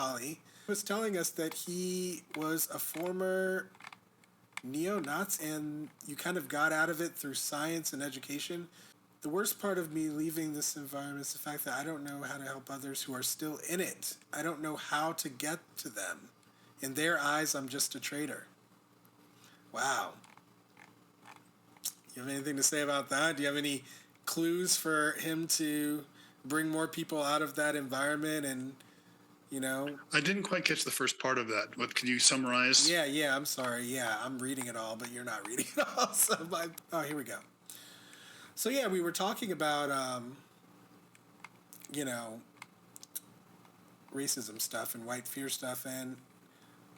Holly, was telling us that he was a former neo-Nazi and you kind of got out of it through science and education. The worst part of me leaving this environment is the fact that I don't know how to help others who are still in it. I don't know how to get to them. In their eyes, I'm just a traitor. Wow. You have anything to say about that? Do you have any clues for him to bring more people out of that environment and, you know? I didn't quite catch the first part of that. What can you summarize? Yeah, I'm sorry. Yeah, I'm reading it all, but you're not reading it all. Here we go. So yeah, we were talking about, you know, racism stuff and white fear stuff, and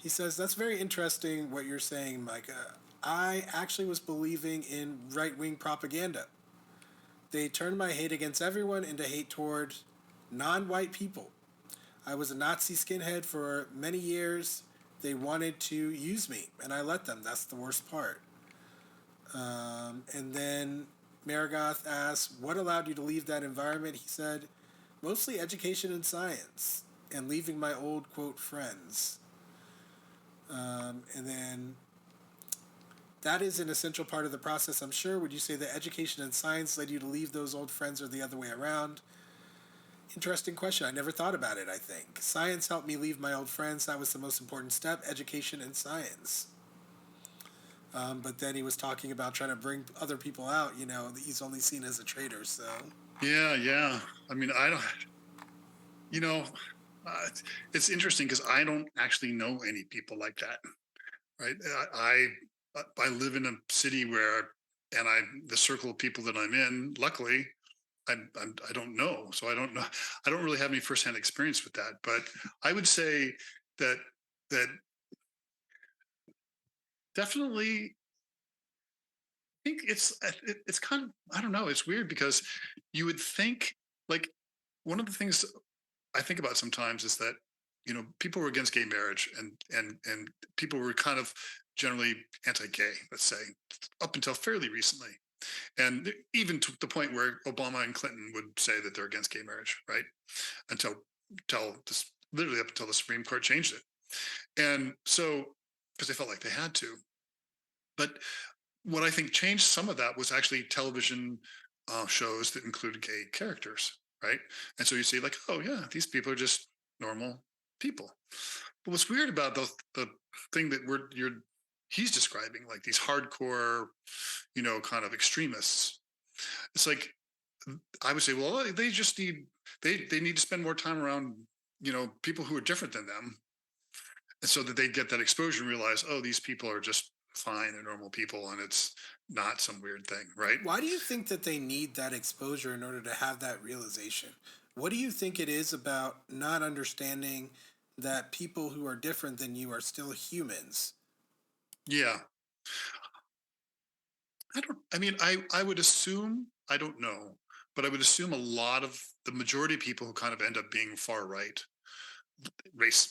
he says, that's very interesting what you're saying, Micah. I actually was believing in right-wing propaganda. They turned my hate against everyone into hate toward non-white people. I was a Nazi skinhead for many years. They wanted to use me, and I let them. That's the worst part. And then Marigoth asked, what allowed you to leave that environment? He said, mostly education and science, and leaving my old, quote, friends. And then that is an essential part of the process, I'm sure. Would you say that education and science led you to leave those old friends or the other way around? Interesting question. I never thought about it, I think. Science helped me leave my old friends. That was the most important step, education and science. But then he was talking about trying to bring other people out. You know, he's only seen as a traitor, so. Yeah. I mean, I don't, you know, it's interesting because I don't actually know any people like that, right? I live in a city where, and the circle of people that I'm in, luckily, I don't know, so I don't know. I don't really have any firsthand experience with that, but I would say that definitely. I think it's kind of, I don't know. It's weird because you would think, like, one of the things I think about sometimes is that, people were against gay marriage, and people were kind of generally anti-gay, let's say, up until fairly recently, and even to the point where Obama and Clinton would say that they're against gay marriage, right? Until this, literally up until the Supreme Court changed it, and so because they felt like they had to. But what I think changed some of that was actually television shows that included gay characters, right? And so you see, like, oh yeah, these people are just normal people. But what's weird about the thing that he's describing, like these hardcore, kind of extremists, it's like I would say, well, they just they need to spend more time around, people who are different than them, and so that they get that exposure and realize, oh, these people are just fine and normal people, and it's not some weird thing, right? Why do you think that they need that exposure in order to have that realization? What do you think it is about not understanding that people who are different than you are still humans? Yeah. I would assume, I don't know, but I would assume a lot of the majority of people who kind of end up being far right,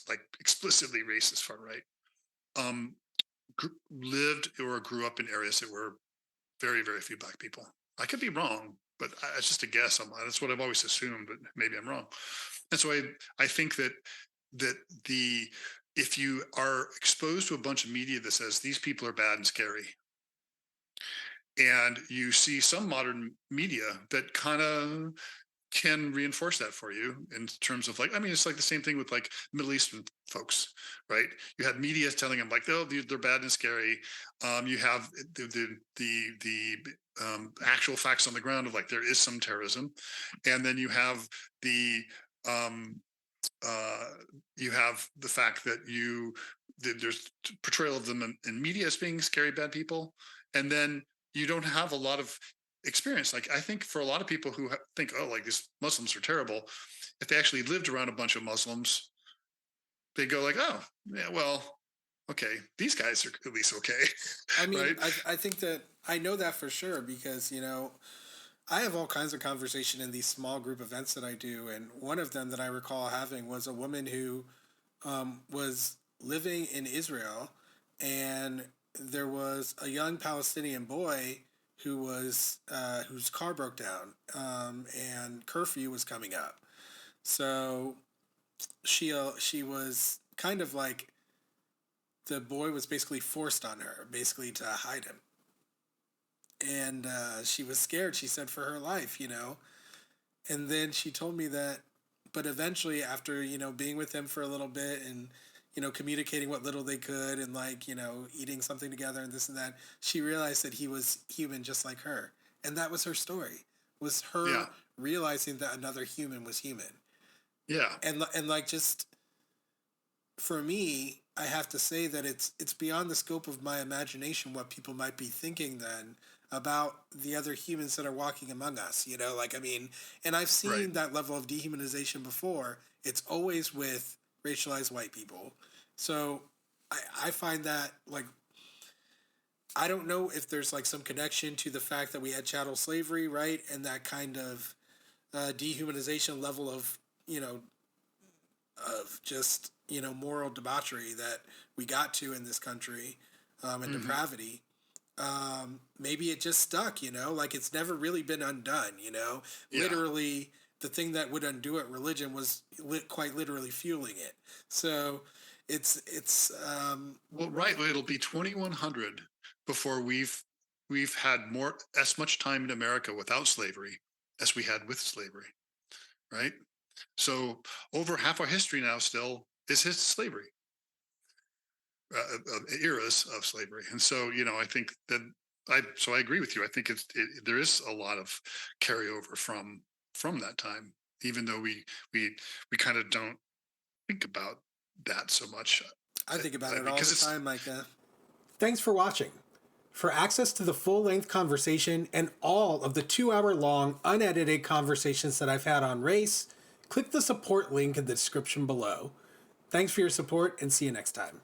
like explicitly racist far right, um, lived or grew up in areas that were very, very few black people. I could be wrong, but it's just a guess. That's what I've always assumed, but maybe I'm wrong. And so I think that the if you are exposed to a bunch of media that says these people are bad and scary, and you see some modern media that kind of can reinforce that for you in terms of, like, I mean, it's like the same thing with like Middle Eastern folks, right? You have media telling them like, oh, they're bad and scary. You have the actual facts on the ground of like there is some terrorism, and then um, you have the fact that there's portrayal of them in media as being scary bad people, and then you don't have a lot of experience. Like, I think for a lot of people who think, oh, like these Muslims are terrible, if they actually lived around a bunch of Muslims, they go like, oh, yeah, well, okay, these guys are at least okay. I mean, Right? I think that I know that for sure because, I have all kinds of conversation in these small group events that I do. And one of them that I recall having was a woman who was living in Israel, and there was a young Palestinian boy whose car broke down, and curfew was coming up. So she was kind of like the boy was basically forced on her, basically to hide him, and she was scared. She said for her life, you know. And then she told me that, but eventually, after being with him for a little bit and communicating what little they could and like eating something together and this and that, she realized that he was human just like her, and that was her story. Was Yeah. her realizing that another human was human, Yeah. and like just for me, I have to say that it's beyond the scope of my imagination what people might be thinking then about the other humans that are walking among us. Like I mean, and I've Right. seen that level of dehumanization before. It's always with racialized white people. So I find that like I don't know if there's like some connection to the fact that we had chattel slavery, right, and that kind of dehumanization level of you know just moral debauchery that we got to in this country, and Hmm. depravity. Maybe it just stuck, like it's never really been undone. Yeah. Literally the thing that would undo it, religion, was quite literally fueling it. So it's Well, right. It'll be 2100 before we've had more as much time in America without slavery as we had with slavery. Right. So over half our history now still is his slavery, eras of slavery. And so, I think that I agree with you. I think there is a lot of carryover from that time, even though we we kind of don't think about that so much, I think about it all because the it's time, Micah. Thanks for watching. For access to the full length conversation and all of the 2 hour long, unedited conversations that I've had on race, click the support link in the description below. Thanks for your support and see you next time.